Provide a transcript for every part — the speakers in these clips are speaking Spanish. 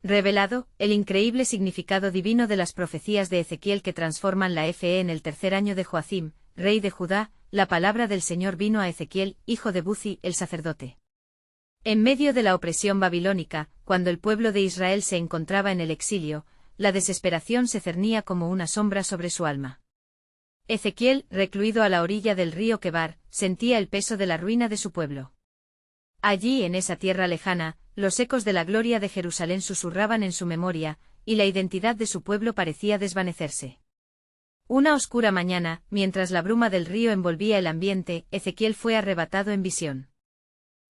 Revelado, el increíble significado divino de las profecías de Ezequiel que transforman la fe en el tercer año de Joacim, rey de Judá, la palabra del Señor vino a Ezequiel, hijo de Buzi, el sacerdote. En medio de la opresión babilónica, cuando el pueblo de Israel se encontraba en el exilio, la desesperación se cernía como una sombra sobre su alma. Ezequiel, recluido a la orilla del río Quebar, sentía el peso de la ruina de su pueblo. Allí, en esa tierra lejana, los ecos de la gloria de Jerusalén susurraban en su memoria, y la identidad de su pueblo parecía desvanecerse. Una oscura mañana, mientras la bruma del río envolvía el ambiente, Ezequiel fue arrebatado en visión.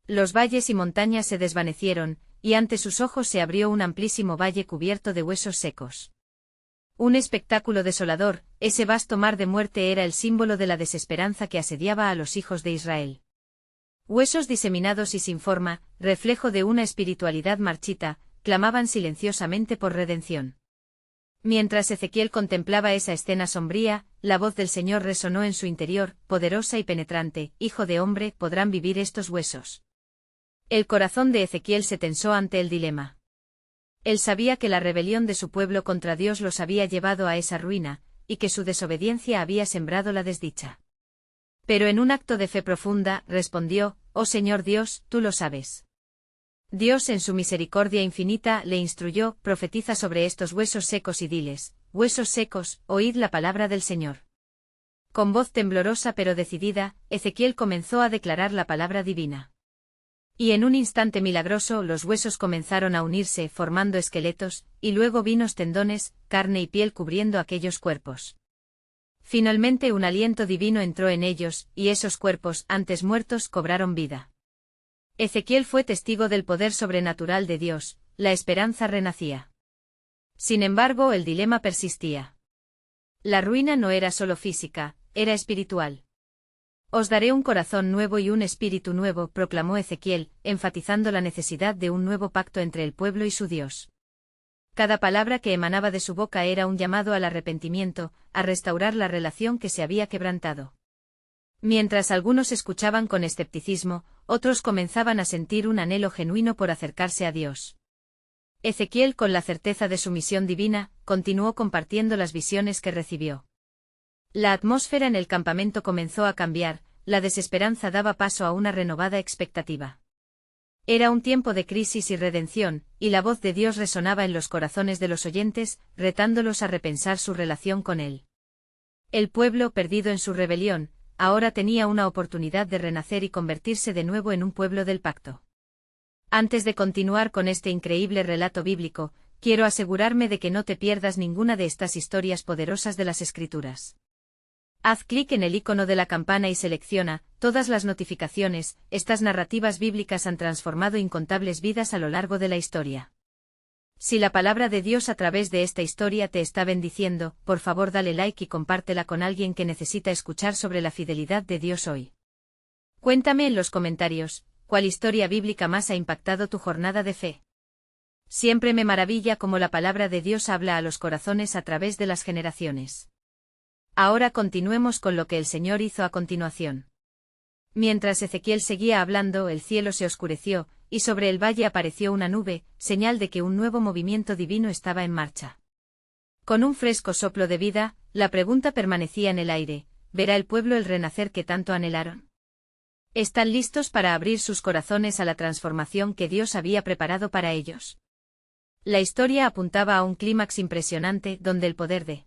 Los valles y montañas se desvanecieron, y ante sus ojos se abrió un amplísimo valle cubierto de huesos secos. Un espectáculo desolador, ese vasto mar de muerte era el símbolo de la desesperanza que asediaba a los hijos de Israel. Huesos diseminados y sin forma, reflejo de una espiritualidad marchita, clamaban silenciosamente por redención. Mientras Ezequiel contemplaba esa escena sombría, la voz del Señor resonó en su interior, poderosa y penetrante: «Hijo de hombre, ¿podrán vivir estos huesos?». El corazón de Ezequiel se tensó ante el dilema. Él sabía que la rebelión de su pueblo contra Dios los había llevado a esa ruina, y que su desobediencia había sembrado la desdicha. Pero en un acto de fe profunda, respondió: «Oh Señor Dios, tú lo sabes». Dios en su misericordia infinita le instruyó: «Profetiza sobre estos huesos secos y diles: huesos secos, oíd la palabra del Señor». Con voz temblorosa pero decidida, Ezequiel comenzó a declarar la palabra divina. Y en un instante milagroso los huesos comenzaron a unirse formando esqueletos, y luego vinos tendones, carne y piel cubriendo aquellos cuerpos. Finalmente un aliento divino entró en ellos, y esos cuerpos, antes muertos, cobraron vida. Ezequiel fue testigo del poder sobrenatural de Dios, la esperanza renacía. Sin embargo, el dilema persistía. La ruina no era solo física, era espiritual. «Os daré un corazón nuevo y un espíritu nuevo», proclamó Ezequiel, enfatizando la necesidad de un nuevo pacto entre el pueblo y su Dios. Cada palabra que emanaba de su boca era un llamado al arrepentimiento, a restaurar la relación que se había quebrantado. Mientras algunos escuchaban con escepticismo, otros comenzaban a sentir un anhelo genuino por acercarse a Dios. Ezequiel, con la certeza de su misión divina, continuó compartiendo las visiones que recibió. La atmósfera en el campamento comenzó a cambiar, la desesperanza daba paso a una renovada expectativa. Era un tiempo de crisis y redención, y la voz de Dios resonaba en los corazones de los oyentes, retándolos a repensar su relación con Él. El pueblo, perdido en su rebelión, ahora tenía una oportunidad de renacer y convertirse de nuevo en un pueblo del pacto. Antes de continuar con este increíble relato bíblico, quiero asegurarme de que no te pierdas ninguna de estas historias poderosas de las Escrituras. Haz clic en el icono de la campana y selecciona todas las notificaciones. Estas narrativas bíblicas han transformado incontables vidas a lo largo de la historia. Si la palabra de Dios a través de esta historia te está bendiciendo, por favor dale like y compártela con alguien que necesita escuchar sobre la fidelidad de Dios hoy. Cuéntame en los comentarios, ¿cuál historia bíblica más ha impactado tu jornada de fe? Siempre me maravilla cómo la palabra de Dios habla a los corazones a través de las generaciones. Ahora continuemos con lo que el Señor hizo a continuación. Mientras Ezequiel seguía hablando, el cielo se oscureció, y sobre el valle apareció una nube, señal de que un nuevo movimiento divino estaba en marcha. Con un fresco soplo de vida, la pregunta permanecía en el aire: ¿verá el pueblo el renacer que tanto anhelaron? ¿Están listos para abrir sus corazones a la transformación que Dios había preparado para ellos? La historia apuntaba a un clímax impresionante, donde el poder de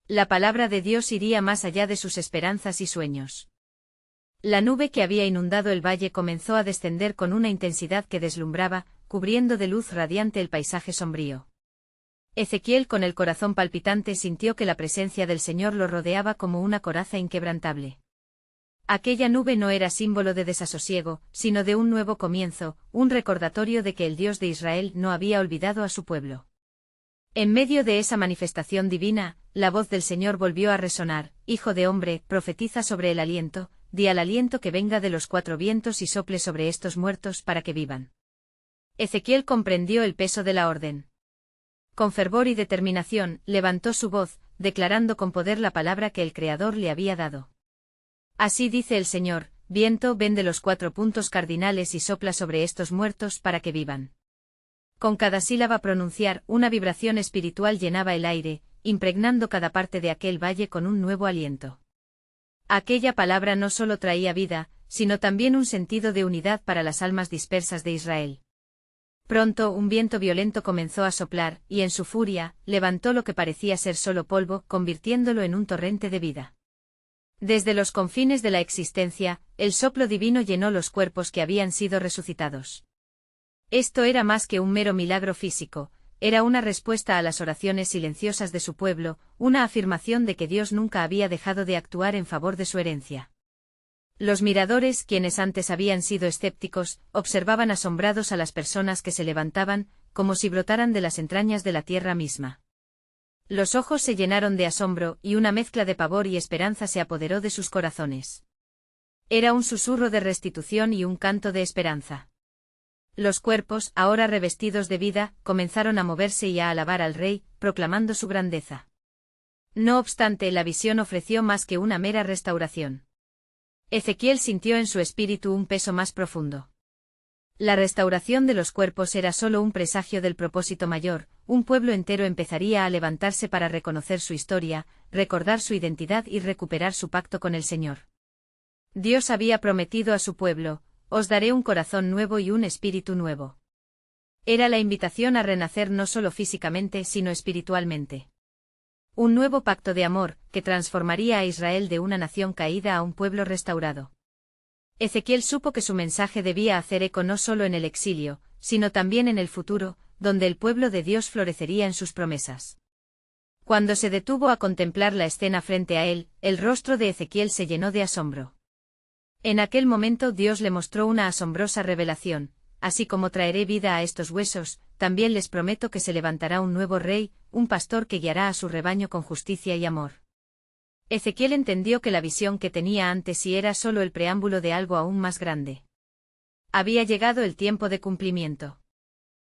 la palabra de Dios iría más allá de sus esperanzas y sueños. La nube que había inundado el valle comenzó a descender con una intensidad que deslumbraba, cubriendo de luz radiante el paisaje sombrío. Ezequiel, con el corazón palpitante, sintió que la presencia del Señor lo rodeaba como una coraza inquebrantable. Aquella nube no era símbolo de desasosiego, sino de un nuevo comienzo, un recordatorio de que el Dios de Israel no había olvidado a su pueblo. En medio de esa manifestación divina, la voz del Señor volvió a resonar: «Hijo de hombre, profetiza sobre el aliento, di al aliento que venga de los cuatro vientos y sople sobre estos muertos para que vivan». Ezequiel comprendió el peso de la orden. Con fervor y determinación, levantó su voz, declarando con poder la palabra que el Creador le había dado. «Así dice el Señor: viento, ven de los 4 puntos cardinales y sopla sobre estos muertos para que vivan». Con cada sílaba pronunciar, una vibración espiritual llenaba el aire, impregnando cada parte de aquel valle con un nuevo aliento. Aquella palabra no solo traía vida, sino también un sentido de unidad para las almas dispersas de Israel. Pronto un viento violento comenzó a soplar, y en su furia, levantó lo que parecía ser solo polvo, convirtiéndolo en un torrente de vida. Desde los confines de la existencia, el soplo divino llenó los cuerpos que habían sido resucitados. Esto era más que un mero milagro físico, era una respuesta a las oraciones silenciosas de su pueblo, una afirmación de que Dios nunca había dejado de actuar en favor de su herencia. Los miradores, quienes antes habían sido escépticos, observaban asombrados a las personas que se levantaban, como si brotaran de las entrañas de la tierra misma. Los ojos se llenaron de asombro, y una mezcla de pavor y esperanza se apoderó de sus corazones. Era un susurro de restitución y un canto de esperanza. Los cuerpos, ahora revestidos de vida, comenzaron a moverse y a alabar al rey, proclamando su grandeza. No obstante, la visión ofreció más que una mera restauración. Ezequiel sintió en su espíritu un peso más profundo. La restauración de los cuerpos era solo un presagio del propósito mayor, un pueblo entero empezaría a levantarse para reconocer su historia, recordar su identidad y recuperar su pacto con el Señor. Dios había prometido a su pueblo: os daré un corazón nuevo y un espíritu nuevo. Era la invitación a renacer no solo físicamente sino espiritualmente. Un nuevo pacto de amor, que transformaría a Israel de una nación caída a un pueblo restaurado. Ezequiel supo que su mensaje debía hacer eco no solo en el exilio, sino también en el futuro, donde el pueblo de Dios florecería en sus promesas. Cuando se detuvo a contemplar la escena frente a él, el rostro de Ezequiel se llenó de asombro. En aquel momento Dios le mostró una asombrosa revelación: así como traeré vida a estos huesos, también les prometo que se levantará un nuevo rey, un pastor que guiará a su rebaño con justicia y amor. Ezequiel entendió que la visión que tenía ante sí era solo el preámbulo de algo aún más grande. Había llegado el tiempo de cumplimiento.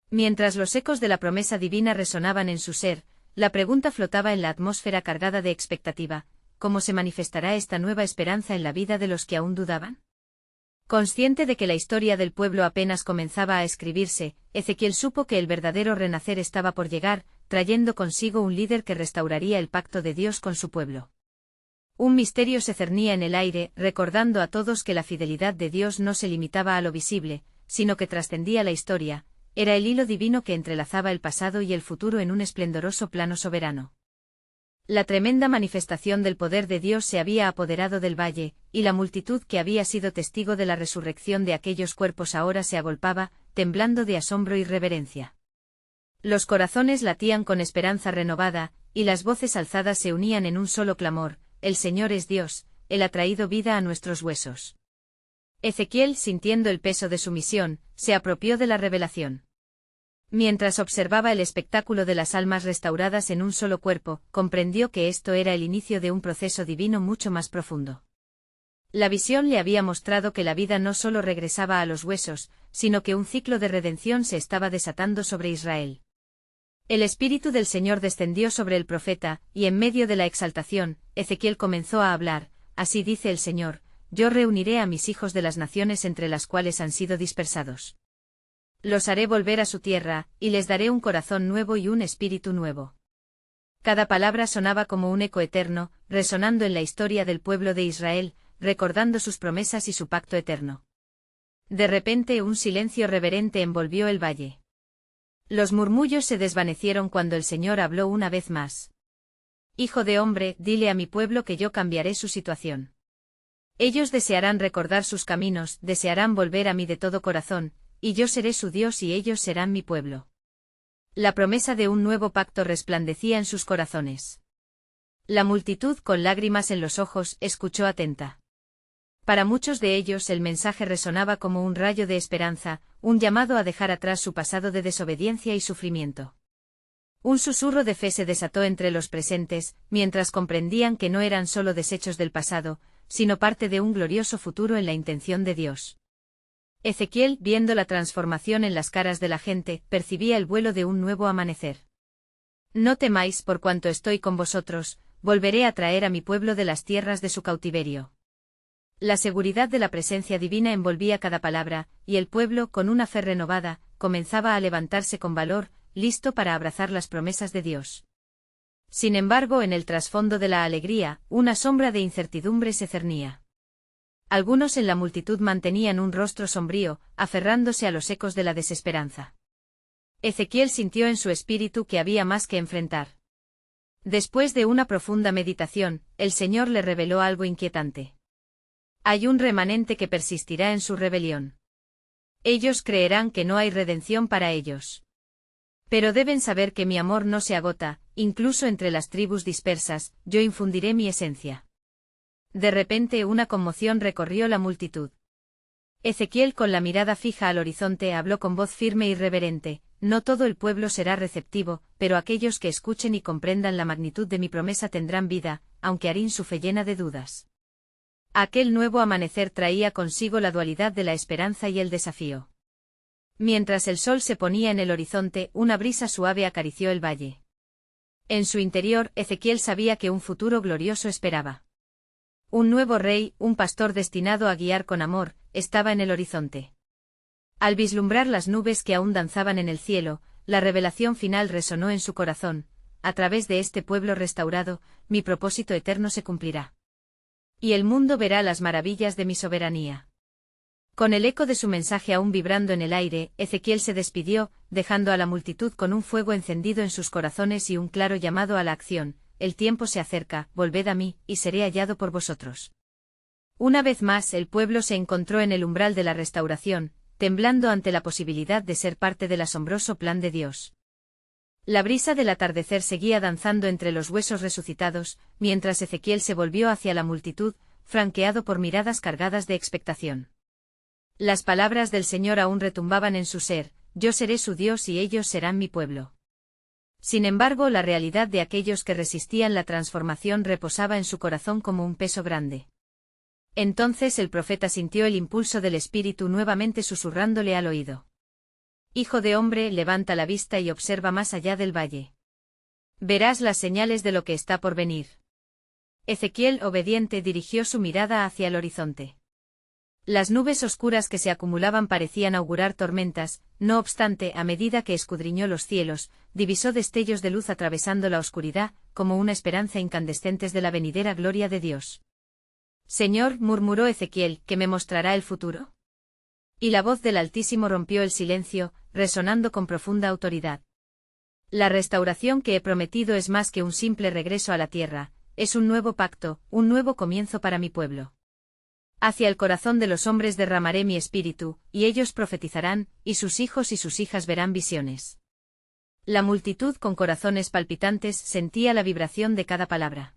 Mientras los ecos de la promesa divina resonaban en su ser, la pregunta flotaba en la atmósfera cargada de expectativa: ¿cómo se manifestará esta nueva esperanza en la vida de los que aún dudaban? Consciente de que la historia del pueblo apenas comenzaba a escribirse, Ezequiel supo que el verdadero renacer estaba por llegar, trayendo consigo un líder que restauraría el pacto de Dios con su pueblo. Un misterio se cernía en el aire, recordando a todos que la fidelidad de Dios no se limitaba a lo visible, sino que trascendía la historia, era el hilo divino que entrelazaba el pasado y el futuro en un esplendoroso plano soberano. La tremenda manifestación del poder de Dios se había apoderado del valle, y la multitud que había sido testigo de la resurrección de aquellos cuerpos ahora se agolpaba, temblando de asombro y reverencia. Los corazones latían con esperanza renovada, y las voces alzadas se unían en un solo clamor: el Señor es Dios, Él ha traído vida a nuestros huesos. Ezequiel, sintiendo el peso de su misión, se apropió de la revelación. Mientras observaba el espectáculo de las almas restauradas en un solo cuerpo, comprendió que esto era el inicio de un proceso divino mucho más profundo. La visión le había mostrado que la vida no solo regresaba a los huesos, sino que un ciclo de redención se estaba desatando sobre Israel. El Espíritu del Señor descendió sobre el profeta, y en medio de la exaltación, Ezequiel comenzó a hablar: así dice el Señor, yo reuniré a mis hijos de las naciones entre las cuales han sido dispersados. Los haré volver a su tierra, y les daré un corazón nuevo y un espíritu nuevo. Cada palabra sonaba como un eco eterno, resonando en la historia del pueblo de Israel, recordando sus promesas y su pacto eterno. De repente un silencio reverente envolvió el valle. Los murmullos se desvanecieron cuando el Señor habló una vez más. Hijo de hombre, dile a mi pueblo que yo cambiaré su situación. Ellos desearán recordar sus caminos, desearán volver a mí de todo corazón, y yo seré su Dios y ellos serán mi pueblo. La promesa de un nuevo pacto resplandecía en sus corazones. La multitud, con lágrimas en los ojos, escuchó atenta. Para muchos de ellos el mensaje resonaba como un rayo de esperanza, un llamado a dejar atrás su pasado de desobediencia y sufrimiento. Un susurro de fe se desató entre los presentes, mientras comprendían que no eran solo desechos del pasado, sino parte de un glorioso futuro en la intención de Dios. Ezequiel, viendo la transformación en las caras de la gente, percibía el vuelo de un nuevo amanecer. No temáis, por cuanto estoy con vosotros, volveré a traer a mi pueblo de las tierras de su cautiverio. La seguridad de la presencia divina envolvía cada palabra, y el pueblo, con una fe renovada, comenzaba a levantarse con valor, listo para abrazar las promesas de Dios. Sin embargo, en el trasfondo de la alegría, una sombra de incertidumbre se cernía. Algunos en la multitud mantenían un rostro sombrío, aferrándose a los ecos de la desesperanza. Ezequiel sintió en su espíritu que había más que enfrentar. Después de una profunda meditación, el Señor le reveló algo inquietante. Hay un remanente que persistirá en su rebelión. Ellos creerán que no hay redención para ellos. Pero deben saber que mi amor no se agota, incluso entre las tribus dispersas, yo infundiré mi esencia. De repente una conmoción recorrió la multitud. Ezequiel, con la mirada fija al horizonte, habló con voz firme y reverente: no todo el pueblo será receptivo, pero aquellos que escuchen y comprendan la magnitud de mi promesa tendrán vida, aunque harán su fe llena de dudas. Aquel nuevo amanecer traía consigo la dualidad de la esperanza y el desafío. Mientras el sol se ponía en el horizonte, una brisa suave acarició el valle. En su interior, Ezequiel sabía que un futuro glorioso esperaba. Un nuevo rey, un pastor destinado a guiar con amor, estaba en el horizonte. Al vislumbrar las nubes que aún danzaban en el cielo, la revelación final resonó en su corazón: a través de este pueblo restaurado, mi propósito eterno se cumplirá. Y el mundo verá las maravillas de mi soberanía. Con el eco de su mensaje aún vibrando en el aire, Ezequiel se despidió, dejando a la multitud con un fuego encendido en sus corazones y un claro llamado a la acción: el tiempo se acerca, volved a mí, y seré hallado por vosotros. Una vez más el pueblo se encontró en el umbral de la restauración, temblando ante la posibilidad de ser parte del asombroso plan de Dios. La brisa del atardecer seguía danzando entre los huesos resucitados, mientras Ezequiel se volvió hacia la multitud, franqueado por miradas cargadas de expectación. Las palabras del Señor aún retumbaban en su ser: yo seré su Dios y ellos serán mi pueblo. Sin embargo, la realidad de aquellos que resistían la transformación reposaba en su corazón como un peso grande. Entonces el profeta sintió el impulso del Espíritu nuevamente susurrándole al oído: Hijo de hombre, levanta la vista y observa más allá del valle. Verás las señales de lo que está por venir. Ezequiel, obediente, dirigió su mirada hacia el horizonte. Las nubes oscuras que se acumulaban parecían augurar tormentas; no obstante, a medida que escudriñó los cielos, divisó destellos de luz atravesando la oscuridad, como una esperanza incandescente de la venidera gloria de Dios. Señor, murmuró Ezequiel, ¿qué me mostrará el futuro? Y la voz del Altísimo rompió el silencio, resonando con profunda autoridad. La restauración que he prometido es más que un simple regreso a la tierra, es un nuevo pacto, un nuevo comienzo para mi pueblo. Hacia el corazón de los hombres derramaré mi espíritu, y ellos profetizarán, y sus hijos y sus hijas verán visiones. La multitud, con corazones palpitantes, sentía la vibración de cada palabra.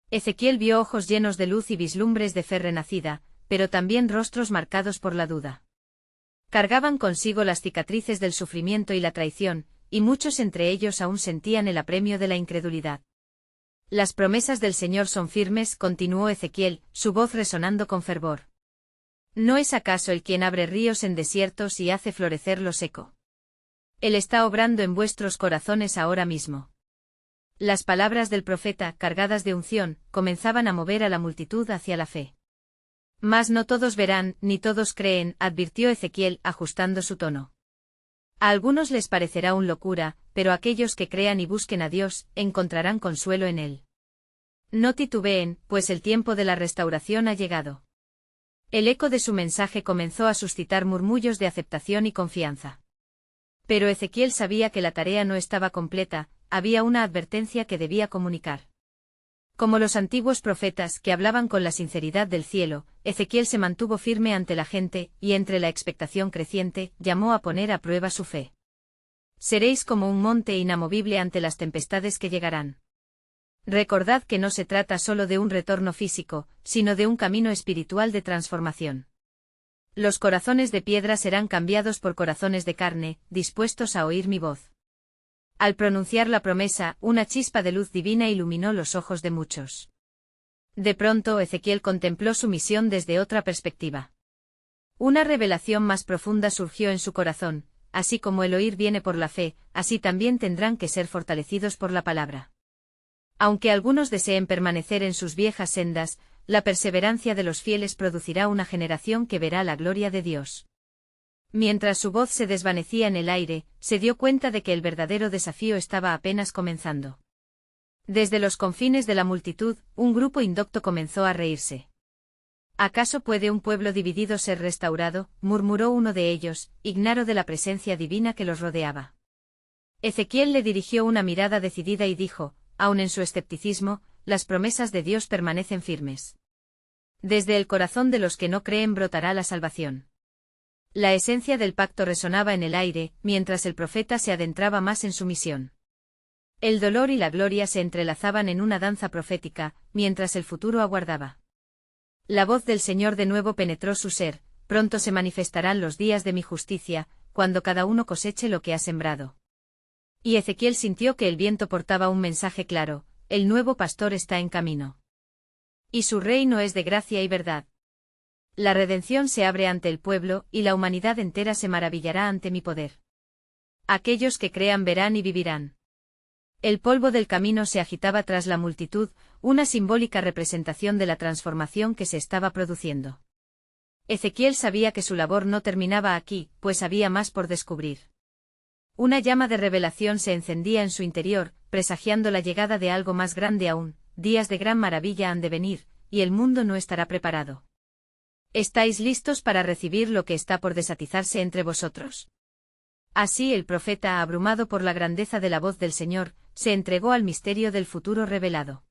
Ezequiel vio ojos llenos de luz y vislumbres de fe renacida, pero también rostros marcados por la duda. Cargaban consigo las cicatrices del sufrimiento y la traición, y muchos entre ellos aún sentían el apremio de la incredulidad. Las promesas del Señor son firmes, continuó Ezequiel, su voz resonando con fervor. ¿No es acaso Él quien abre ríos en desiertos y hace florecer lo seco? Él está obrando en vuestros corazones ahora mismo. Las palabras del profeta, cargadas de unción, comenzaban a mover a la multitud hacia la fe. Mas no todos verán, ni todos creen, advirtió Ezequiel, ajustando su tono. A algunos les parecerá una locura, pero aquellos que crean y busquen a Dios, encontrarán consuelo en Él. No titubeen, pues el tiempo de la restauración ha llegado. El eco de su mensaje comenzó a suscitar murmullos de aceptación y confianza. Pero Ezequiel sabía que la tarea no estaba completa, había una advertencia que debía comunicar. Como los antiguos profetas que hablaban con la sinceridad del cielo, Ezequiel se mantuvo firme ante la gente, y entre la expectación creciente, llamó a poner a prueba su fe. Seréis como un monte inamovible ante las tempestades que llegarán. Recordad que no se trata solo de un retorno físico, sino de un camino espiritual de transformación. Los corazones de piedra serán cambiados por corazones de carne, dispuestos a oír mi voz. Al pronunciar la promesa, una chispa de luz divina iluminó los ojos de muchos. De pronto Ezequiel contempló su misión desde otra perspectiva. Una revelación más profunda surgió en su corazón: así como el oír viene por la fe, así también tendrán que ser fortalecidos por la palabra. Aunque algunos deseen permanecer en sus viejas sendas, la perseverancia de los fieles producirá una generación que verá la gloria de Dios. Mientras su voz se desvanecía en el aire, se dio cuenta de que el verdadero desafío estaba apenas comenzando. Desde los confines de la multitud, un grupo indocto comenzó a reírse. ¿Acaso puede un pueblo dividido ser restaurado?, murmuró uno de ellos, ignaro de la presencia divina que los rodeaba. Ezequiel le dirigió una mirada decidida y dijo, aun en su escepticismo, las promesas de Dios permanecen firmes. Desde el corazón de los que no creen brotará la salvación. La esencia del pacto resonaba en el aire, mientras el profeta se adentraba más en su misión. El dolor y la gloria se entrelazaban en una danza profética, mientras el futuro aguardaba. La voz del Señor de nuevo penetró su ser, pronto se manifestarán los días de mi justicia, cuando cada uno coseche lo que ha sembrado. Y Ezequiel sintió que el viento portaba un mensaje claro, el nuevo pastor está en camino. Y su reino es de gracia y verdad. La redención se abre ante el pueblo, y la humanidad entera se maravillará ante mi poder. Aquellos que crean verán y vivirán. El polvo del camino se agitaba tras la multitud, una simbólica representación de la transformación que se estaba produciendo. Ezequiel sabía que su labor no terminaba aquí, pues había más por descubrir. Una llama de revelación se encendía en su interior, presagiando la llegada de algo más grande aún, días de gran maravilla han de venir, y el mundo no estará preparado. ¿Estáis listos para recibir lo que está por desatizarse entre vosotros? Así el profeta, abrumado por la grandeza de la voz del Señor, se entregó al misterio del futuro revelado.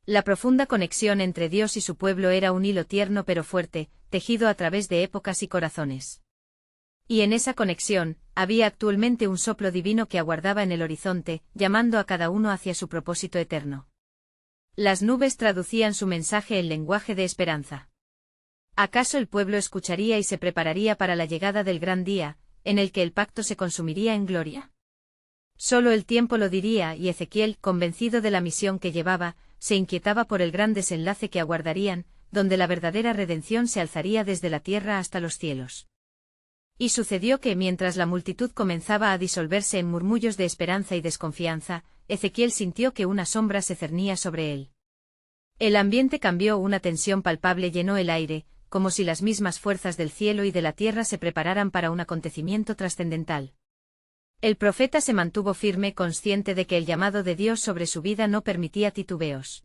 La profunda conexión entre Dios y su pueblo era un hilo tierno pero fuerte, tejido a través de épocas y corazones. Y en esa conexión, había actualmente un soplo divino que aguardaba en el horizonte, llamando a cada uno hacia su propósito eterno. Las nubes traducían su mensaje en lenguaje de esperanza. ¿Acaso el pueblo escucharía y se prepararía para la llegada del gran día, en el que el pacto se consumiría en gloria? Solo el tiempo lo diría, y Ezequiel, convencido de la misión que llevaba, se inquietaba por el gran desenlace que aguardarían, donde la verdadera redención se alzaría desde la tierra hasta los cielos. Y sucedió que mientras la multitud comenzaba a disolverse en murmullos de esperanza y desconfianza, Ezequiel sintió que una sombra se cernía sobre él. El ambiente cambió, una tensión palpable llenó el aire, como si las mismas fuerzas del cielo y de la tierra se prepararan para un acontecimiento trascendental. El profeta se mantuvo firme, consciente de que el llamado de Dios sobre su vida no permitía titubeos.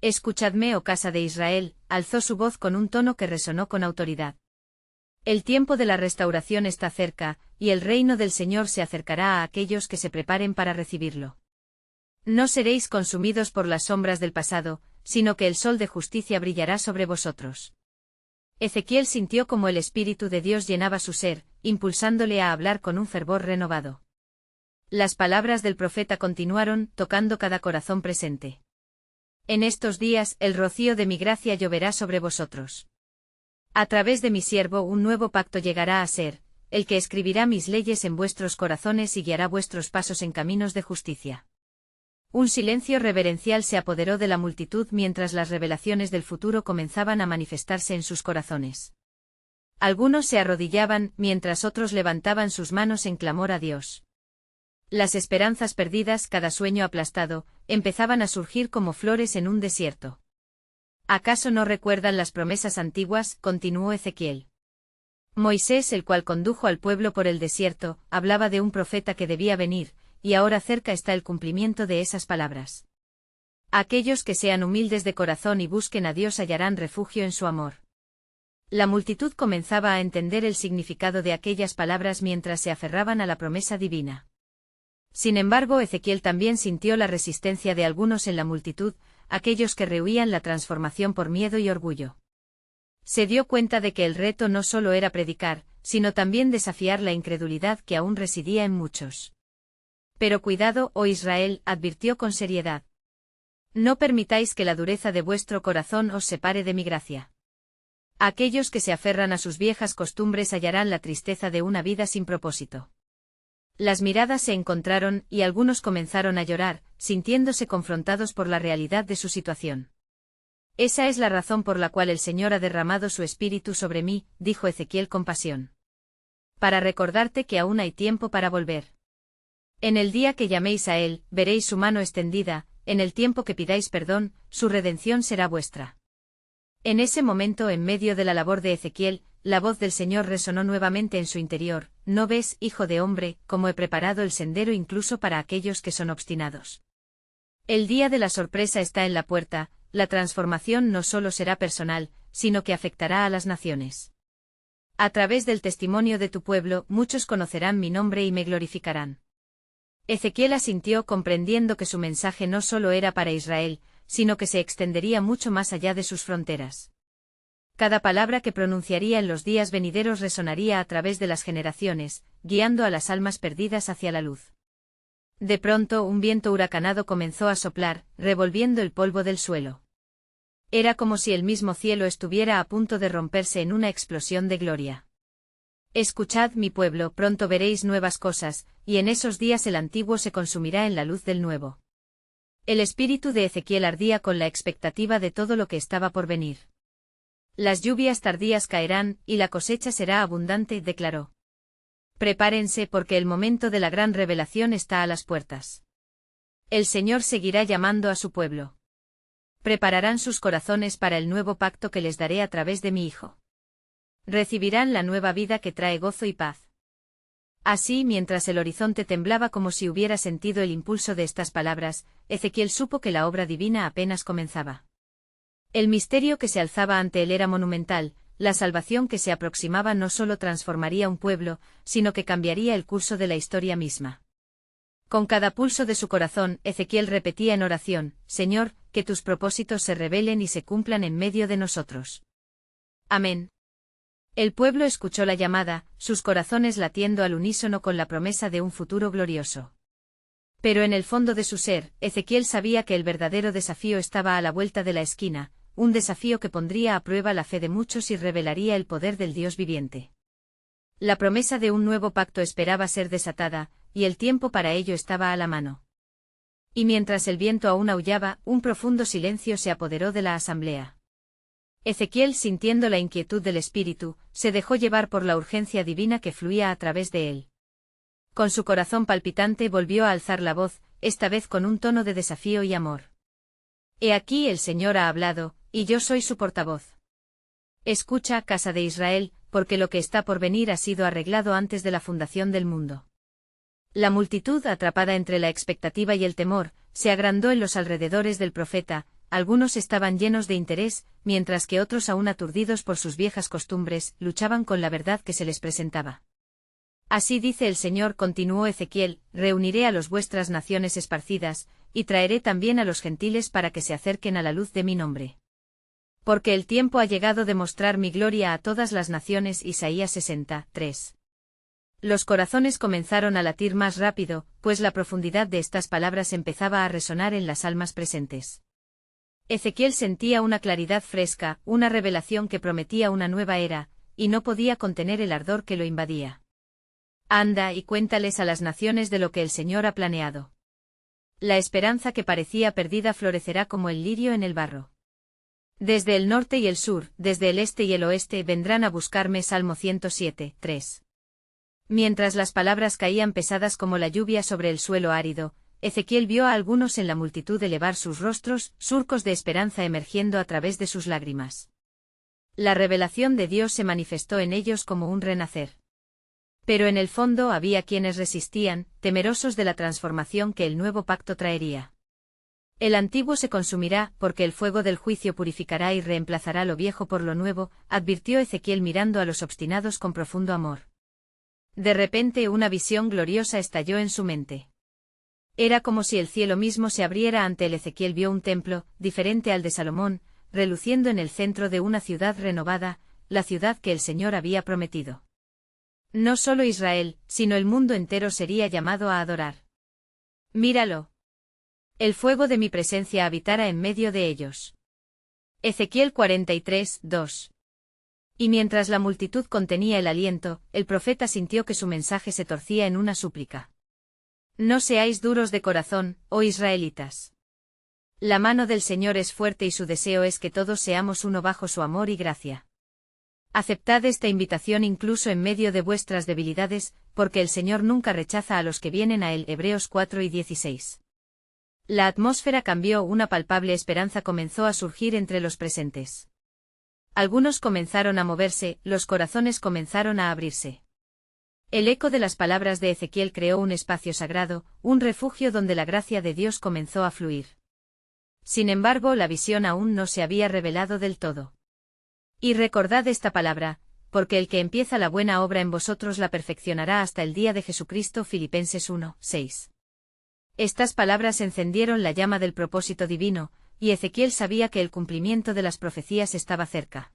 Escuchadme, oh casa de Israel, alzó su voz con un tono que resonó con autoridad. El tiempo de la restauración está cerca, y el reino del Señor se acercará a aquellos que se preparen para recibirlo. No seréis consumidos por las sombras del pasado, sino que el sol de justicia brillará sobre vosotros. Ezequiel sintió como el Espíritu de Dios llenaba su ser, impulsándole a hablar con un fervor renovado. Las palabras del profeta continuaron, tocando cada corazón presente. En estos días, el rocío de mi gracia lloverá sobre vosotros. A través de mi siervo un nuevo pacto llegará a ser, el que escribirá mis leyes en vuestros corazones y guiará vuestros pasos en caminos de justicia. Un silencio reverencial se apoderó de la multitud mientras las revelaciones del futuro comenzaban a manifestarse en sus corazones. Algunos se arrodillaban, mientras otros levantaban sus manos en clamor a Dios. Las esperanzas perdidas, cada sueño aplastado, empezaban a surgir como flores en un desierto. ¿Acaso no recuerdan las promesas antiguas?, continuó Ezequiel. Moisés, el cual condujo al pueblo por el desierto, hablaba de un profeta que debía venir, y ahora cerca está el cumplimiento de esas palabras. Aquellos que sean humildes de corazón y busquen a Dios hallarán refugio en su amor. La multitud comenzaba a entender el significado de aquellas palabras mientras se aferraban a la promesa divina. Sin embargo, Ezequiel también sintió la resistencia de algunos en la multitud, aquellos que rehuían la transformación por miedo y orgullo. Se dio cuenta de que el reto no solo era predicar, sino también desafiar la incredulidad que aún residía en muchos. Pero cuidado, oh Israel, advirtió con seriedad. No permitáis que la dureza de vuestro corazón os separe de mi gracia. Aquellos que se aferran a sus viejas costumbres hallarán la tristeza de una vida sin propósito. Las miradas se encontraron, y algunos comenzaron a llorar, sintiéndose confrontados por la realidad de su situación. Esa es la razón por la cual el Señor ha derramado su espíritu sobre mí, dijo Ezequiel con pasión. Para recordarte que aún hay tiempo para volver. En el día que llaméis a Él, veréis su mano extendida, en el tiempo que pidáis perdón, su redención será vuestra. En ese momento, en medio de la labor de Ezequiel, la voz del Señor resonó nuevamente en su interior: ¿no ves, hijo de hombre, cómo he preparado el sendero incluso para aquellos que son obstinados? El día de la sorpresa está en la puerta. La transformación no solo será personal, sino que afectará a las naciones. A través del testimonio de tu pueblo, muchos conocerán mi nombre y me glorificarán. Ezequiel asintió, comprendiendo que su mensaje no solo era para Israel, sino que se extendería mucho más allá de sus fronteras. Cada palabra que pronunciaría en los días venideros resonaría a través de las generaciones, guiando a las almas perdidas hacia la luz. De pronto un viento huracanado comenzó a soplar, revolviendo el polvo del suelo. Era como si el mismo cielo estuviera a punto de romperse en una explosión de gloria. Escuchad, mi pueblo, pronto veréis nuevas cosas, y en esos días el antiguo se consumirá en la luz del nuevo. El espíritu de Ezequiel ardía con la expectativa de todo lo que estaba por venir. Las lluvias tardías caerán, y la cosecha será abundante, declaró. Prepárense porque el momento de la gran revelación está a las puertas. El Señor seguirá llamando a su pueblo. Prepararán sus corazones para el nuevo pacto que les daré a través de mi Hijo. Recibirán la nueva vida que trae gozo y paz. Así, mientras el horizonte temblaba como si hubiera sentido el impulso de estas palabras, Ezequiel supo que la obra divina apenas comenzaba. El misterio que se alzaba ante él era monumental. La salvación que se aproximaba no solo transformaría un pueblo, sino que cambiaría el curso de la historia misma. Con cada pulso de su corazón, Ezequiel repetía en oración: Señor, que tus propósitos se revelen y se cumplan en medio de nosotros. Amén. El pueblo escuchó la llamada, sus corazones latiendo al unísono con la promesa de un futuro glorioso. Pero en el fondo de su ser, Ezequiel sabía que el verdadero desafío estaba a la vuelta de la esquina, un desafío que pondría a prueba la fe de muchos y revelaría el poder del Dios viviente. La promesa de un nuevo pacto esperaba ser desatada, y el tiempo para ello estaba a la mano. Y mientras el viento aún aullaba, un profundo silencio se apoderó de la asamblea. Ezequiel, sintiendo la inquietud del espíritu, se dejó llevar por la urgencia divina que fluía a través de él. Con su corazón palpitante volvió a alzar la voz, esta vez con un tono de desafío y amor. He aquí el Señor ha hablado, y yo soy su portavoz. Escucha, casa de Israel, porque lo que está por venir ha sido arreglado antes de la fundación del mundo. La multitud, atrapada entre la expectativa y el temor, se agrandó en los alrededores del profeta. Algunos estaban llenos de interés, mientras que otros, aún aturdidos por sus viejas costumbres, luchaban con la verdad que se les presentaba. Así dice el Señor, continuó Ezequiel: reuniré a los vuestras naciones esparcidas, y traeré también a los gentiles para que se acerquen a la luz de mi nombre. Porque el tiempo ha llegado de mostrar mi gloria a todas las naciones. Isaías 60:3. Los corazones comenzaron a latir más rápido, pues la profundidad de estas palabras empezaba a resonar en las almas presentes. Ezequiel sentía una claridad fresca, una revelación que prometía una nueva era, y no podía contener el ardor que lo invadía. Anda y cuéntales a las naciones de lo que el Señor ha planeado. La esperanza que parecía perdida florecerá como el lirio en el barro. Desde el norte y el sur, desde el este y el oeste vendrán a buscarme. Salmo 107:3. Mientras las palabras caían pesadas como la lluvia sobre el suelo árido, Ezequiel vio a algunos en la multitud elevar sus rostros, surcos de esperanza emergiendo a través de sus lágrimas. La revelación de Dios se manifestó en ellos como un renacer. Pero en el fondo había quienes resistían, temerosos de la transformación que el nuevo pacto traería. El antiguo se consumirá, porque el fuego del juicio purificará y reemplazará lo viejo por lo nuevo, advirtió Ezequiel mirando a los obstinados con profundo amor. De repente una visión gloriosa estalló en su mente. Era como si el cielo mismo se abriera ante él. Ezequiel vio un templo, diferente al de Salomón, reluciendo en el centro de una ciudad renovada, la ciudad que el Señor había prometido. No solo Israel, sino el mundo entero sería llamado a adorar. Míralo. El fuego de mi presencia habitara en medio de ellos. Ezequiel 43:2. Y mientras la multitud contenía el aliento, el profeta sintió que su mensaje se torcía en una súplica. No seáis duros de corazón, oh israelitas. La mano del Señor es fuerte y su deseo es que todos seamos uno bajo su amor y gracia. Aceptad esta invitación incluso en medio de vuestras debilidades, porque el Señor nunca rechaza a los que vienen a él. Hebreos 4:16. La atmósfera cambió, una palpable esperanza comenzó a surgir entre los presentes. Algunos comenzaron a moverse, los corazones comenzaron a abrirse. El eco de las palabras de Ezequiel creó un espacio sagrado, un refugio donde la gracia de Dios comenzó a fluir. Sin embargo, la visión aún no se había revelado del todo. Y recordad esta palabra, porque el que empieza la buena obra en vosotros la perfeccionará hasta el día de Jesucristo. Filipenses 1, 6. Estas palabras encendieron la llama del propósito divino, y Ezequiel sabía que el cumplimiento de las profecías estaba cerca.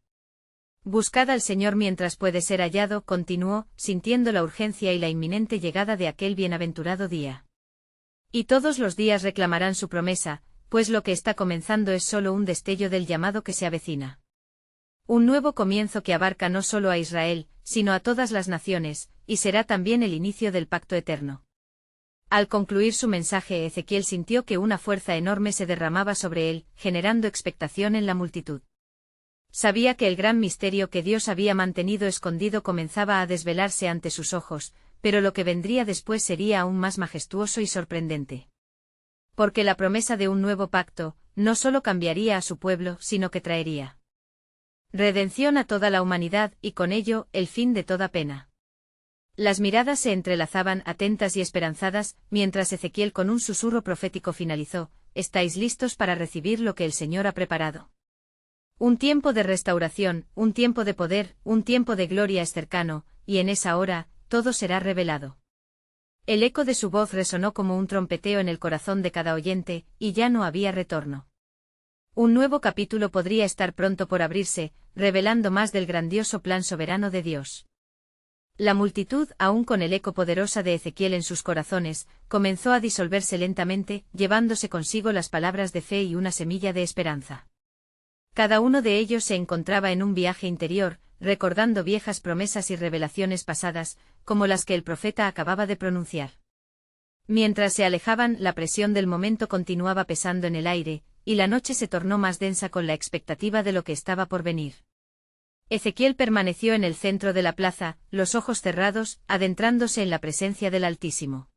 Buscad al Señor mientras puede ser hallado, continuó, sintiendo la urgencia y la inminente llegada de aquel bienaventurado día. Y todos los días reclamarán su promesa, pues lo que está comenzando es solo un destello del llamado que se avecina. Un nuevo comienzo que abarca no solo a Israel, sino a todas las naciones, y será también el inicio del pacto eterno. Al concluir su mensaje, Ezequiel sintió que una fuerza enorme se derramaba sobre él, generando expectación en la multitud. Sabía que el gran misterio que Dios había mantenido escondido comenzaba a desvelarse ante sus ojos, pero lo que vendría después sería aún más majestuoso y sorprendente. Porque la promesa de un nuevo pacto, no solo cambiaría a su pueblo, sino que traería redención a toda la humanidad y con ello, el fin de toda pena. Las miradas se entrelazaban atentas y esperanzadas, mientras Ezequiel con un susurro profético finalizó: ¿estáis listos para recibir lo que el Señor ha preparado? Un tiempo de restauración, un tiempo de poder, un tiempo de gloria es cercano, y en esa hora, todo será revelado. El eco de su voz resonó como un trompeteo en el corazón de cada oyente, y ya no había retorno. Un nuevo capítulo podría estar pronto por abrirse, revelando más del grandioso plan soberano de Dios. La multitud, aún con el eco poderoso de Ezequiel en sus corazones, comenzó a disolverse lentamente, llevándose consigo las palabras de fe y una semilla de esperanza. Cada uno de ellos se encontraba en un viaje interior, recordando viejas promesas y revelaciones pasadas, como las que el profeta acababa de pronunciar. Mientras se alejaban, la presión del momento continuaba pesando en el aire, y la noche se tornó más densa con la expectativa de lo que estaba por venir. Ezequiel permaneció en el centro de la plaza, los ojos cerrados, adentrándose en la presencia del Altísimo.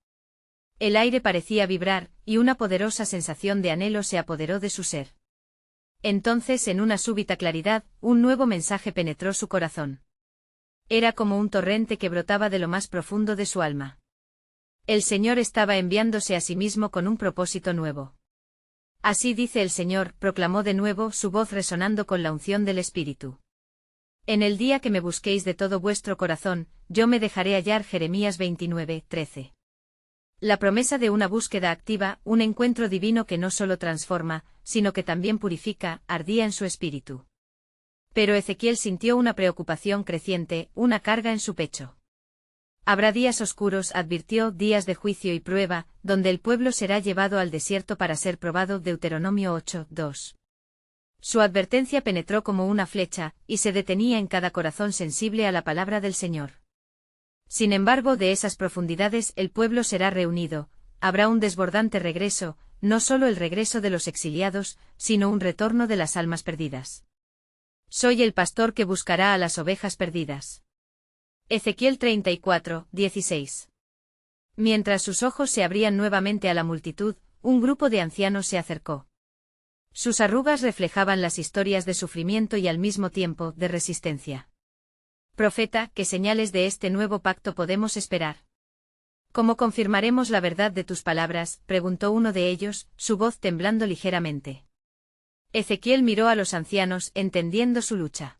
El aire parecía vibrar, y una poderosa sensación de anhelo se apoderó de su ser. Entonces, en una súbita claridad, un nuevo mensaje penetró su corazón. Era como un torrente que brotaba de lo más profundo de su alma. El Señor estaba enviándose a sí mismo con un propósito nuevo. Así dice el Señor, proclamó de nuevo, su voz resonando con la unción del Espíritu. En el día que me busquéis de todo vuestro corazón, yo me dejaré hallar. Jeremías 29, 13. La promesa de una búsqueda activa, un encuentro divino que no solo transforma, sino que también purifica, ardía en su espíritu. Pero Ezequiel sintió una preocupación creciente, una carga en su pecho. Habrá días oscuros, advirtió, días de juicio y prueba, donde el pueblo será llevado al desierto para ser probado. Deuteronomio 8, 2. Su advertencia penetró como una flecha, y se detenía en cada corazón sensible a la palabra del Señor. Sin embargo, de esas profundidades el pueblo será reunido, habrá un desbordante regreso, no solo el regreso de los exiliados, sino un retorno de las almas perdidas. Soy el pastor que buscará a las ovejas perdidas. Ezequiel 34, 16. Mientras sus ojos se abrían nuevamente a la multitud, un grupo de ancianos se acercó. Sus arrugas reflejaban las historias de sufrimiento y al mismo tiempo de resistencia. Profeta, ¿qué señales de este nuevo pacto podemos esperar? ¿Cómo confirmaremos la verdad de tus palabras?, preguntó uno de ellos, su voz temblando ligeramente. Ezequiel miró a los ancianos, entendiendo su lucha.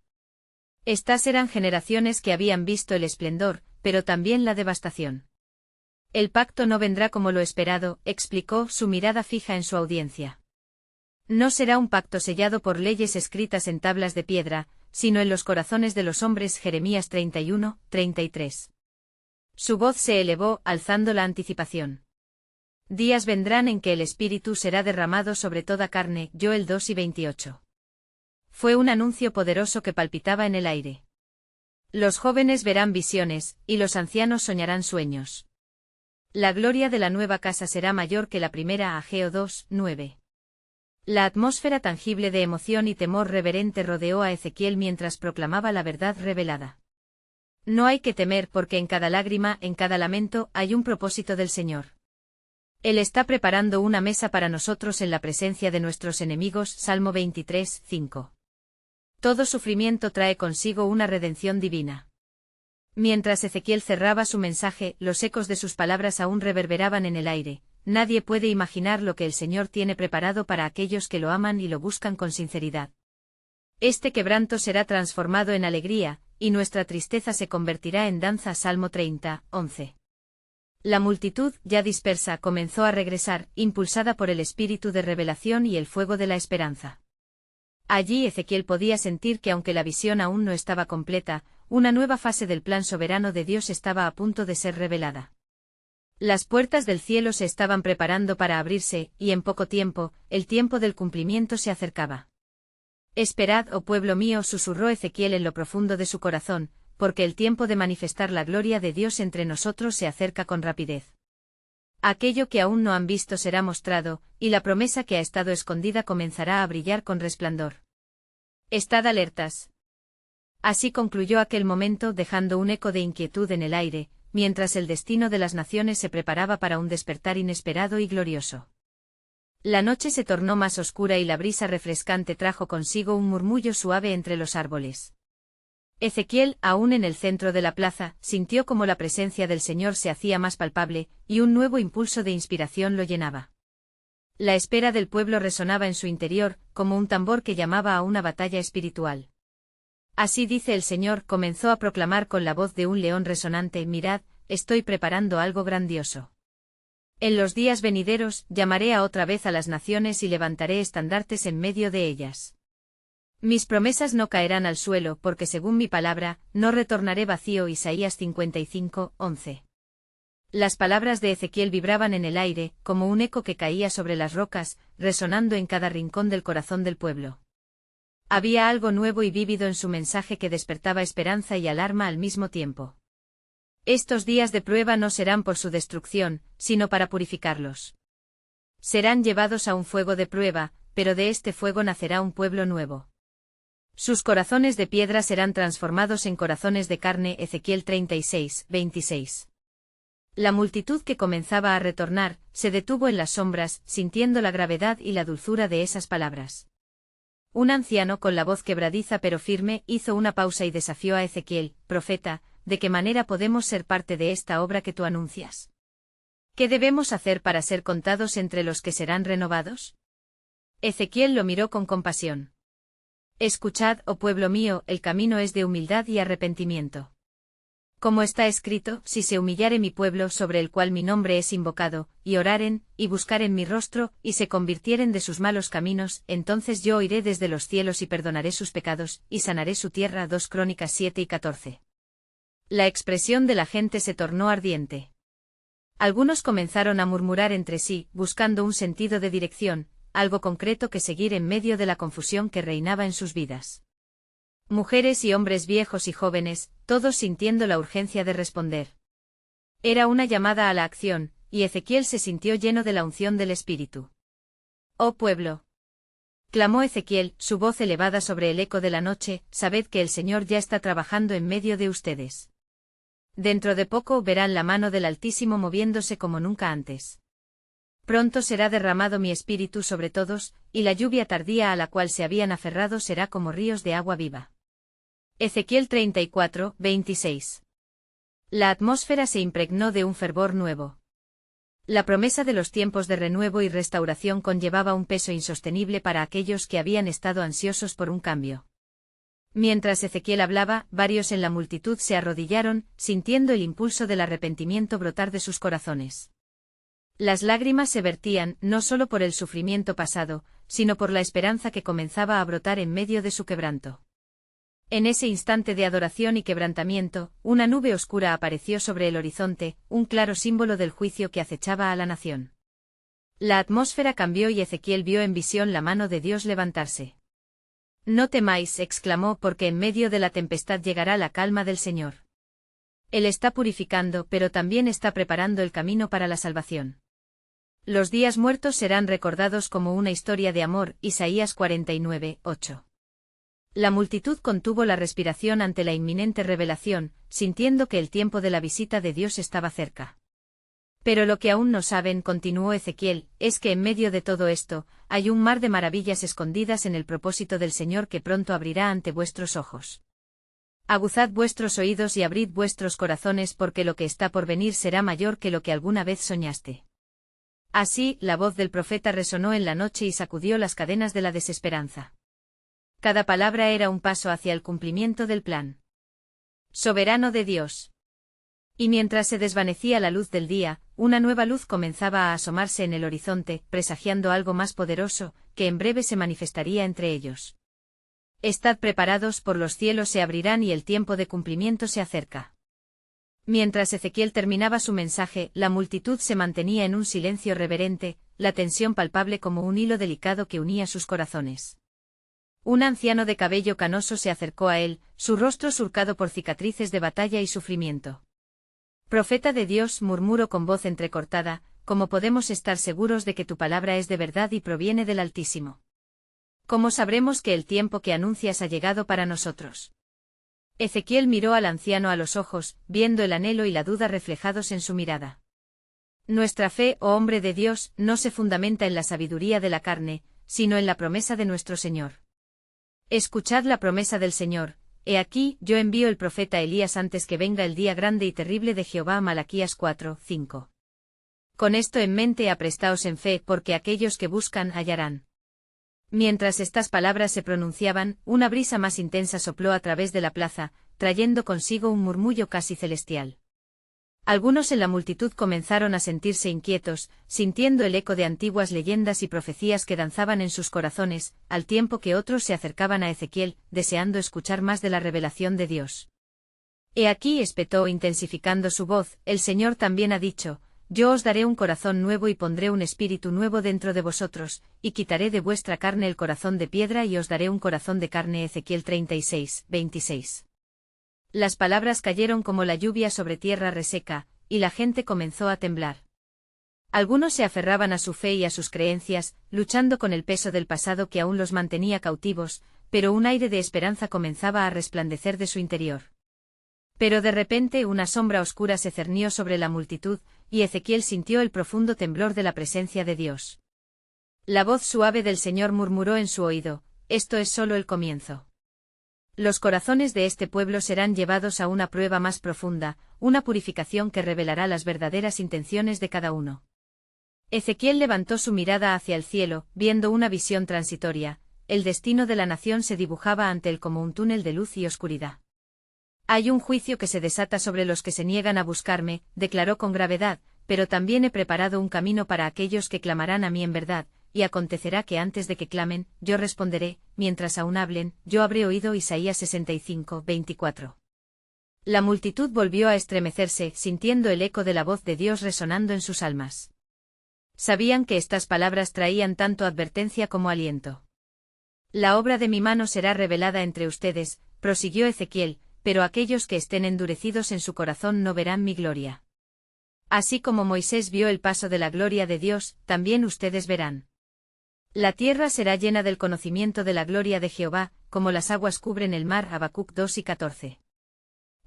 Estas eran generaciones que habían visto el esplendor, pero también la devastación. El pacto no vendrá como lo esperado, explicó, su mirada fija en su audiencia. No será un pacto sellado por leyes escritas en tablas de piedra, sino en los corazones de los hombres. Jeremías 31, 33. Su voz se elevó, alzando la anticipación. Días vendrán en que el Espíritu será derramado sobre toda carne. Joel 2 y 28. Fue un anuncio poderoso que palpitaba en el aire. Los jóvenes verán visiones, y los ancianos soñarán sueños. La gloria de la nueva casa será mayor que la primera. Ageo 2, 9. La atmósfera tangible de emoción y temor reverente rodeó a Ezequiel mientras proclamaba la verdad revelada. No hay que temer porque en cada lágrima, en cada lamento, hay un propósito del Señor. Él está preparando una mesa para nosotros en la presencia de nuestros enemigos. Salmo 23, 5. Todo sufrimiento trae consigo una redención divina. Mientras Ezequiel cerraba su mensaje, los ecos de sus palabras aún reverberaban en el aire. Nadie puede imaginar lo que el Señor tiene preparado para aquellos que lo aman y lo buscan con sinceridad. Este quebranto será transformado en alegría, y nuestra tristeza se convertirá en danza. Salmo 30, 11. La multitud, ya dispersa, comenzó a regresar, impulsada por el espíritu de revelación y el fuego de la esperanza. Allí Ezequiel podía sentir que aunque la visión aún no estaba completa, una nueva fase del plan soberano de Dios estaba a punto de ser revelada. Las puertas del cielo se estaban preparando para abrirse, y en poco tiempo, el tiempo del cumplimiento se acercaba. Esperad, oh pueblo mío, susurró Ezequiel en lo profundo de su corazón, porque el tiempo de manifestar la gloria de Dios entre nosotros se acerca con rapidez. Aquello que aún no han visto será mostrado, y la promesa que ha estado escondida comenzará a brillar con resplandor. Estad alertas. Así concluyó aquel momento, dejando un eco de inquietud en el aire, mientras el destino de las naciones se preparaba para un despertar inesperado y glorioso. La noche se tornó más oscura y la brisa refrescante trajo consigo un murmullo suave entre los árboles. Ezequiel, aún en el centro de la plaza, sintió como la presencia del Señor se hacía más palpable, y un nuevo impulso de inspiración lo llenaba. La espera del pueblo resonaba en su interior, como un tambor que llamaba a una batalla espiritual. Así dice el Señor, comenzó a proclamar con la voz de un león resonante: mirad, estoy preparando algo grandioso. En los días venideros, llamaré a otra vez a las naciones y levantaré estandartes en medio de ellas. Mis promesas no caerán al suelo, porque según mi palabra, no retornaré vacío. Isaías 55, 11. Las palabras de Ezequiel vibraban en el aire, como un eco que caía sobre las rocas, resonando en cada rincón del corazón del pueblo. Había algo nuevo y vívido en su mensaje que despertaba esperanza y alarma al mismo tiempo. Estos días de prueba no serán por su destrucción, sino para purificarlos. Serán llevados a un fuego de prueba, pero de este fuego nacerá un pueblo nuevo. Sus corazones de piedra serán transformados en corazones de carne. Ezequiel 36, 26. La multitud que comenzaba a retornar, se detuvo en las sombras, sintiendo la gravedad y la dulzura de esas palabras. Un anciano con la voz quebradiza pero firme hizo una pausa y desafió a Ezequiel: profeta, ¿de qué manera podemos ser parte de esta obra que tú anuncias? ¿Qué debemos hacer para ser contados entre los que serán renovados? Ezequiel lo miró con compasión. Escuchad, oh pueblo mío, el camino es de humildad y arrepentimiento. Como está escrito: si se humillare mi pueblo sobre el cual mi nombre es invocado, y oraren, y buscaren mi rostro, y se convirtieren de sus malos caminos, entonces yo oiré desde los cielos y perdonaré sus pecados, y sanaré su tierra. 2 Crónicas 7 y 14. La expresión de la gente se tornó ardiente. Algunos comenzaron a murmurar entre sí, buscando un sentido de dirección, algo concreto que seguir en medio de la confusión que reinaba en sus vidas. Mujeres y hombres viejos y jóvenes, todos sintiendo la urgencia de responder. Era una llamada a la acción, y Ezequiel se sintió lleno de la unción del Espíritu. «Oh pueblo», clamó Ezequiel, su voz elevada sobre el eco de la noche, «sabed que el Señor ya está trabajando en medio de ustedes. Dentro de poco verán la mano del Altísimo moviéndose como nunca antes. Pronto será derramado mi espíritu sobre todos, y la lluvia tardía a la cual se habían aferrado será como ríos de agua viva». Ezequiel 34, 26. La atmósfera se impregnó de un fervor nuevo. La promesa de los tiempos de renuevo y restauración conllevaba un peso insostenible para aquellos que habían estado ansiosos por un cambio. Mientras Ezequiel hablaba, varios en la multitud se arrodillaron, sintiendo el impulso del arrepentimiento brotar de sus corazones. Las lágrimas se vertían, no solo por el sufrimiento pasado, sino por la esperanza que comenzaba a brotar en medio de su quebranto. En ese instante de adoración y quebrantamiento, una nube oscura apareció sobre el horizonte, un claro símbolo del juicio que acechaba a la nación. La atmósfera cambió y Ezequiel vio en visión la mano de Dios levantarse. «No temáis», exclamó, «porque en medio de la tempestad llegará la calma del Señor. Él está purificando, pero también está preparando el camino para la salvación. Los días muertos serán recordados como una historia de amor». Isaías 49, 8. La multitud contuvo la respiración ante la inminente revelación, sintiendo que el tiempo de la visita de Dios estaba cerca. Pero lo que aún no saben, continuó Ezequiel, es que en medio de todo esto, hay un mar de maravillas escondidas en el propósito del Señor que pronto abrirá ante vuestros ojos. Aguzad vuestros oídos y abrid vuestros corazones porque lo que está por venir será mayor que lo que alguna vez soñaste. Así, la voz del profeta resonó en la noche y sacudió las cadenas de la desesperanza. Cada palabra era un paso hacia el cumplimiento del plan soberano de Dios. Y mientras se desvanecía la luz del día, una nueva luz comenzaba a asomarse en el horizonte, presagiando algo más poderoso, que en breve se manifestaría entre ellos. Estad preparados, por los cielos se abrirán y el tiempo de cumplimiento se acerca. Mientras Ezequiel terminaba su mensaje, la multitud se mantenía en un silencio reverente, la tensión palpable como un hilo delicado que unía sus corazones. Un anciano de cabello canoso se acercó a él, su rostro surcado por cicatrices de batalla y sufrimiento. Profeta de Dios, murmuró con voz entrecortada, ¿cómo podemos estar seguros de que tu palabra es de verdad y proviene del Altísimo? ¿Cómo sabremos que el tiempo que anuncias ha llegado para nosotros? Ezequiel miró al anciano a los ojos, viendo el anhelo y la duda reflejados en su mirada. Nuestra fe, oh hombre de Dios, no se fundamenta en la sabiduría de la carne, sino en la promesa de nuestro Señor. Escuchad la promesa del Señor. He aquí, yo envío el profeta Elías antes que venga el día grande y terrible de Jehová. Malaquías 4:5. Con esto en mente aprestaos en fe, porque aquellos que buscan hallarán. Mientras estas palabras se pronunciaban, una brisa más intensa sopló a través de la plaza, trayendo consigo un murmullo casi celestial. Algunos en la multitud comenzaron a sentirse inquietos, sintiendo el eco de antiguas leyendas y profecías que danzaban en sus corazones, al tiempo que otros se acercaban a Ezequiel, deseando escuchar más de la revelación de Dios. He aquí, espetó intensificando su voz, el Señor también ha dicho, yo os daré un corazón nuevo y pondré un espíritu nuevo dentro de vosotros, y quitaré de vuestra carne el corazón de piedra y os daré un corazón de carne. Ezequiel 36:26. Las palabras cayeron como la lluvia sobre tierra reseca, y la gente comenzó a temblar. Algunos se aferraban a su fe y a sus creencias, luchando con el peso del pasado que aún los mantenía cautivos, pero un aire de esperanza comenzaba a resplandecer de su interior. Pero de repente una sombra oscura se cernió sobre la multitud, y Ezequiel sintió el profundo temblor de la presencia de Dios. La voz suave del Señor murmuró en su oído, esto es solo el comienzo. Los corazones de este pueblo serán llevados a una prueba más profunda, una purificación que revelará las verdaderas intenciones de cada uno. Ezequiel levantó su mirada hacia el cielo, viendo una visión transitoria, el destino de la nación se dibujaba ante él como un túnel de luz y oscuridad. Hay un juicio que se desata sobre los que se niegan a buscarme, declaró con gravedad, pero también he preparado un camino para aquellos que clamarán a mí en verdad, y acontecerá que antes de que clamen, yo responderé, mientras aún hablen, yo habré oído. Isaías 65:24. La multitud volvió a estremecerse, sintiendo el eco de la voz de Dios resonando en sus almas. Sabían que estas palabras traían tanto advertencia como aliento. La obra de mi mano será revelada entre ustedes, prosiguió Ezequiel, pero aquellos que estén endurecidos en su corazón no verán mi gloria. Así como Moisés vio el paso de la gloria de Dios, también ustedes verán. La tierra será llena del conocimiento de la gloria de Jehová, como las aguas cubren el mar. Habacuc 2:14.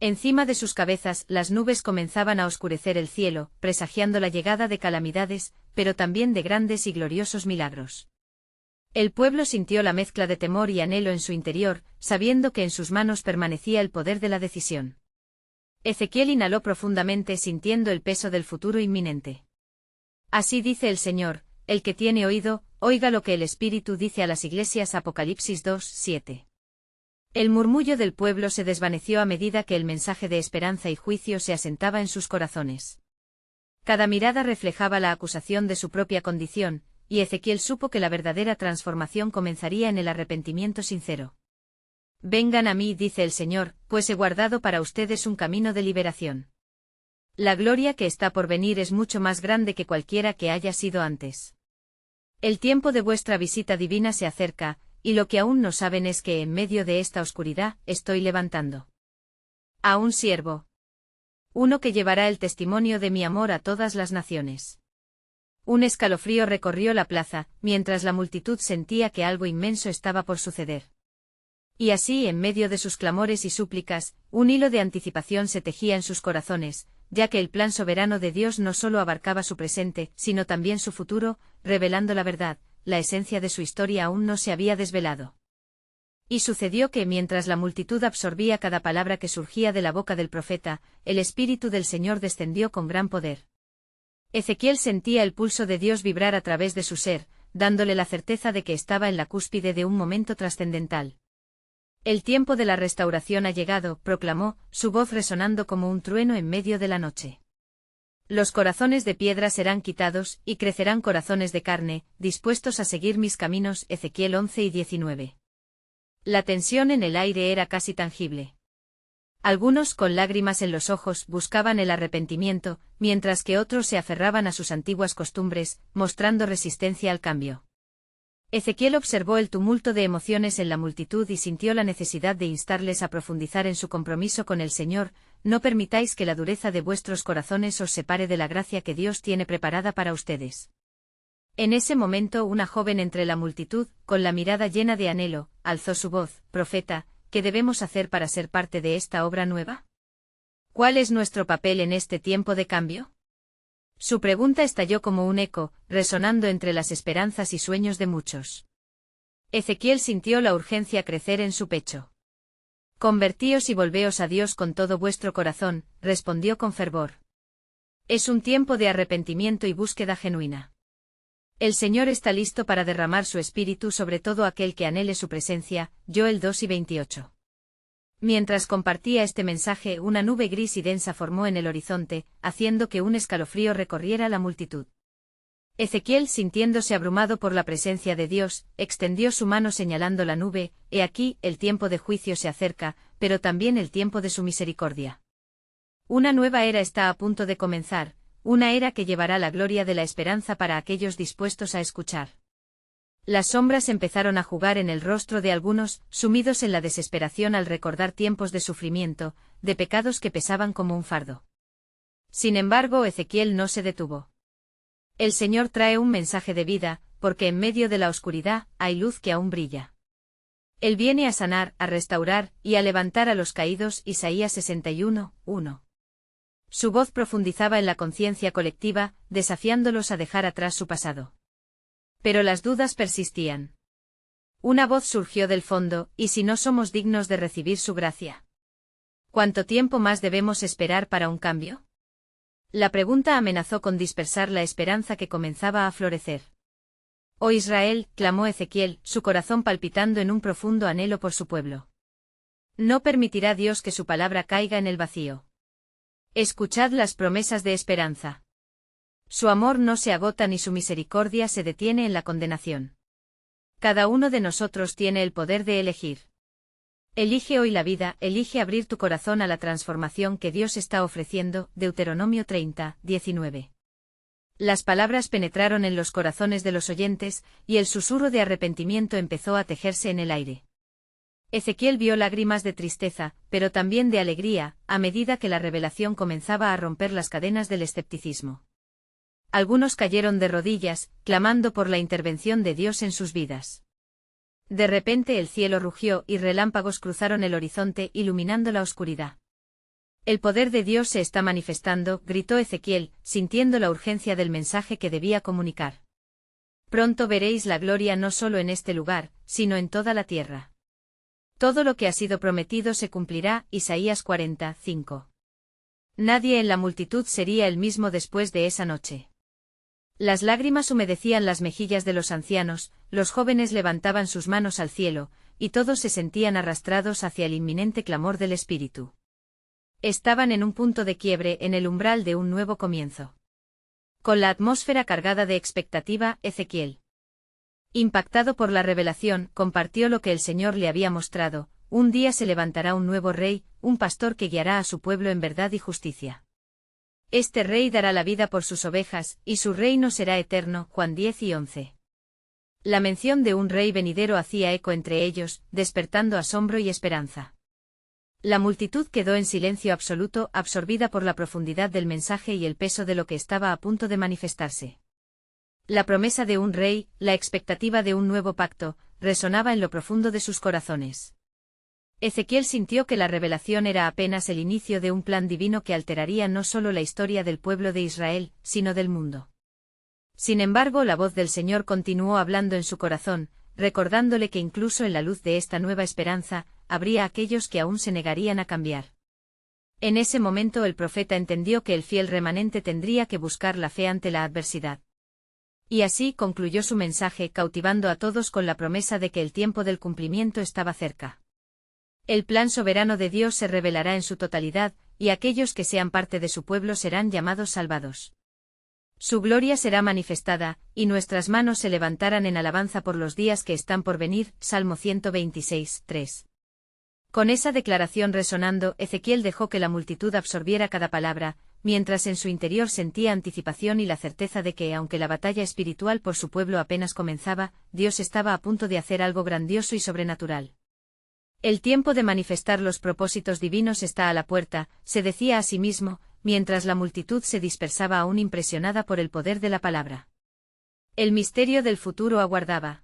Encima de sus cabezas las nubes comenzaban a oscurecer el cielo, presagiando la llegada de calamidades, pero también de grandes y gloriosos milagros. El pueblo sintió la mezcla de temor y anhelo en su interior, sabiendo que en sus manos permanecía el poder de la decisión. Ezequiel inhaló profundamente, sintiendo el peso del futuro inminente. Así dice el Señor, el que tiene oído, oiga lo que el Espíritu dice a las iglesias. Apocalipsis 2:7. El murmullo del pueblo se desvaneció a medida que el mensaje de esperanza y juicio se asentaba en sus corazones. Cada mirada reflejaba la acusación de su propia condición, y Ezequiel supo que la verdadera transformación comenzaría en el arrepentimiento sincero. Vengan a mí, dice el Señor, pues he guardado para ustedes un camino de liberación. La gloria que está por venir es mucho más grande que cualquiera que haya sido antes. El tiempo de vuestra visita divina se acerca, y lo que aún no saben es que en medio de esta oscuridad estoy levantando a un siervo. Uno que llevará el testimonio de mi amor a todas las naciones. Un escalofrío recorrió la plaza, mientras la multitud sentía que algo inmenso estaba por suceder. Y así, en medio de sus clamores y súplicas, un hilo de anticipación se tejía en sus corazones, ya que el plan soberano de Dios no solo abarcaba su presente, sino también su futuro, revelando la verdad, la esencia de su historia aún no se había desvelado. Y sucedió que mientras la multitud absorbía cada palabra que surgía de la boca del profeta, el Espíritu del Señor descendió con gran poder. Ezequiel sentía el pulso de Dios vibrar a través de su ser, dándole la certeza de que estaba en la cúspide de un momento trascendental. El tiempo de la restauración ha llegado, proclamó, su voz resonando como un trueno en medio de la noche. Los corazones de piedra serán quitados, y crecerán corazones de carne, dispuestos a seguir mis caminos. Ezequiel 11 y 19. La tensión en el aire era casi tangible. Algunos, con lágrimas en los ojos, buscaban el arrepentimiento, mientras que otros se aferraban a sus antiguas costumbres, mostrando resistencia al cambio. Ezequiel observó el tumulto de emociones en la multitud y sintió la necesidad de instarles a profundizar en su compromiso con el Señor. No permitáis que la dureza de vuestros corazones os separe de la gracia que Dios tiene preparada para ustedes. En ese momento una joven entre la multitud, con la mirada llena de anhelo, alzó su voz: Profeta, ¿qué debemos hacer para ser parte de esta obra nueva? ¿Cuál es nuestro papel en este tiempo de cambio? Su pregunta estalló como un eco, resonando entre las esperanzas y sueños de muchos. Ezequiel sintió la urgencia crecer en su pecho. Convertíos y volveos a Dios con todo vuestro corazón, respondió con fervor. Es un tiempo de arrepentimiento y búsqueda genuina. El Señor está listo para derramar su espíritu sobre todo aquel que anhele su presencia. Joel 2 y 28. Mientras compartía este mensaje, una nube gris y densa formó en el horizonte, haciendo que un escalofrío recorriera la multitud. Ezequiel, sintiéndose abrumado por la presencia de Dios, extendió su mano señalando la nube: He aquí, el tiempo de juicio se acerca, pero también el tiempo de su misericordia. Una nueva era está a punto de comenzar, una era que llevará la gloria de la esperanza para aquellos dispuestos a escuchar. Las sombras empezaron a jugar en el rostro de algunos, sumidos en la desesperación al recordar tiempos de sufrimiento, de pecados que pesaban como un fardo. Sin embargo, Ezequiel no se detuvo. El Señor trae un mensaje de vida, porque en medio de la oscuridad hay luz que aún brilla. Él viene a sanar, a restaurar y a levantar a los caídos. Isaías 61, 1. Su voz profundizaba en la conciencia colectiva, desafiándolos a dejar atrás su pasado. Pero las dudas persistían. Una voz surgió del fondo: ¿y si no somos dignos de recibir su gracia? ¿Cuánto tiempo más debemos esperar para un cambio? La pregunta amenazó con dispersar la esperanza que comenzaba a florecer. Oh Israel, clamó Ezequiel, su corazón palpitando en un profundo anhelo por su pueblo. No permitirá Dios que su palabra caiga en el vacío. Escuchad las promesas de esperanza. Su amor no se agota ni su misericordia se detiene en la condenación. Cada uno de nosotros tiene el poder de elegir. Elige hoy la vida, elige abrir tu corazón a la transformación que Dios está ofreciendo. Deuteronomio 30, 19. Las palabras penetraron en los corazones de los oyentes, y el susurro de arrepentimiento empezó a tejerse en el aire. Ezequiel vio lágrimas de tristeza, pero también de alegría, a medida que la revelación comenzaba a romper las cadenas del escepticismo. Algunos cayeron de rodillas, clamando por la intervención de Dios en sus vidas. De repente el cielo rugió y relámpagos cruzaron el horizonte, iluminando la oscuridad. El poder de Dios se está manifestando, gritó Ezequiel, sintiendo la urgencia del mensaje que debía comunicar. Pronto veréis la gloria no solo en este lugar, sino en toda la tierra. Todo lo que ha sido prometido se cumplirá. Isaías 40, 5. Nadie en la multitud sería el mismo después de esa noche. Las lágrimas humedecían las mejillas de los ancianos, los jóvenes levantaban sus manos al cielo, y todos se sentían arrastrados hacia el inminente clamor del Espíritu. Estaban en un punto de quiebre, en el umbral de un nuevo comienzo. Con la atmósfera cargada de expectativa, Ezequiel, impactado por la revelación, compartió lo que el Señor le había mostrado: un día se levantará un nuevo rey, un pastor que guiará a su pueblo en verdad y justicia. Este rey dará la vida por sus ovejas, y su reino será eterno. Juan 10 y 11. La mención de un rey venidero hacía eco entre ellos, despertando asombro y esperanza. La multitud quedó en silencio absoluto, absorbida por la profundidad del mensaje y el peso de lo que estaba a punto de manifestarse. La promesa de un rey, la expectativa de un nuevo pacto, resonaba en lo profundo de sus corazones. Ezequiel sintió que la revelación era apenas el inicio de un plan divino que alteraría no solo la historia del pueblo de Israel, sino del mundo. Sin embargo, la voz del Señor continuó hablando en su corazón, recordándole que incluso en la luz de esta nueva esperanza, habría aquellos que aún se negarían a cambiar. En ese momento el profeta entendió que el fiel remanente tendría que buscar la fe ante la adversidad. Y así concluyó su mensaje, cautivando a todos con la promesa de que el tiempo del cumplimiento estaba cerca. El plan soberano de Dios se revelará en su totalidad, y aquellos que sean parte de su pueblo serán llamados salvados. Su gloria será manifestada, y nuestras manos se levantarán en alabanza por los días que están por venir. Salmo 126, 3. Con esa declaración resonando, Ezequiel dejó que la multitud absorbiera cada palabra, mientras en su interior sentía anticipación y la certeza de que, aunque la batalla espiritual por su pueblo apenas comenzaba, Dios estaba a punto de hacer algo grandioso y sobrenatural. El tiempo de manifestar los propósitos divinos está a la puerta, se decía a sí mismo, mientras la multitud se dispersaba aún impresionada por el poder de la palabra. El misterio del futuro aguardaba.